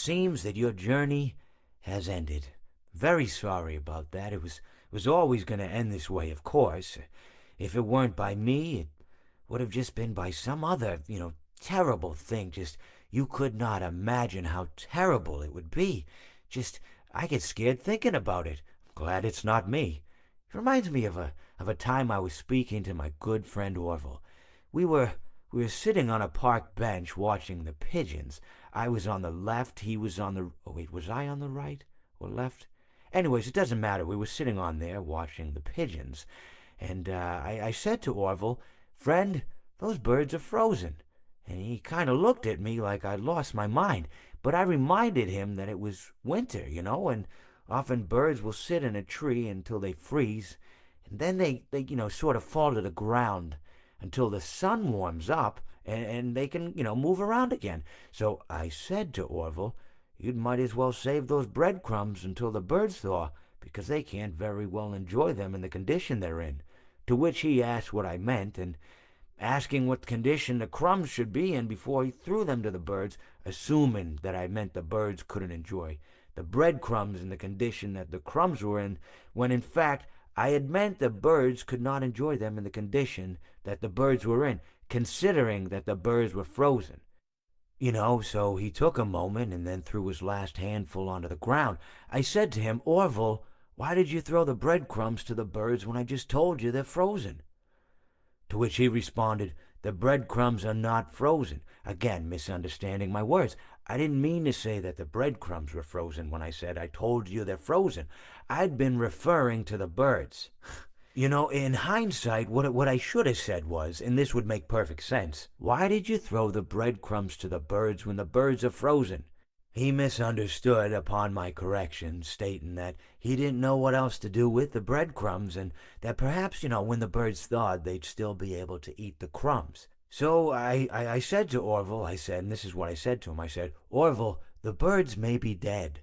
seems that your journey has ended. Very sorry about that. It was always going to end this way, of course. If it weren't by me, it would have just been by some other, terrible thing. Just you could not imagine how terrible it would be. Just I get scared thinking about it. I'm glad it's not me. It reminds me of a time I was speaking to my good friend Orville. We were we were sitting on a park bench watching the pigeons. I was on the left, he was on the oh wait, was I on the right or left? Anyways, it doesn't matter. We were sitting on there watching the pigeons. And I said to Orville, "Friend, those birds are frozen." And he kind of looked at me like I'd lost my mind. But I reminded him that it was winter, and often birds will sit in a tree until they freeze, and then they sort of fall to the ground until the sun warms up and they can move around again. So I said to Orville, "You might as well save those breadcrumbs until the birds thaw, because they can't very well enjoy them in the condition they're in." To which he asked what I meant, and asking what condition the crumbs should be in before he threw them to the birds, assuming that I meant the birds couldn't enjoy the breadcrumbs in the condition that the crumbs were in, when in fact I had meant the birds could not enjoy them in the condition that the birds were in, considering that the birds were frozen. So he took a moment and then threw his last handful onto the ground. I said to him, "Orville, why did you throw the breadcrumbs to the birds when I just told you they're frozen?" To which he responded, "The breadcrumbs are not frozen." Again, misunderstanding my words. I didn't mean to say that the breadcrumbs were frozen when I said I told you they're frozen. I'd been referring to the birds. In hindsight, what I should have said was, and this would make perfect sense, "Why did you throw the breadcrumbs to the birds when the birds are frozen?" He misunderstood upon my correction, stating that he didn't know what else to do with the breadcrumbs, and that perhaps, when the birds thawed, they'd still be able to eat the crumbs. So I said to Orville, and this is what I said to him, I said, "Orville, the birds may be dead,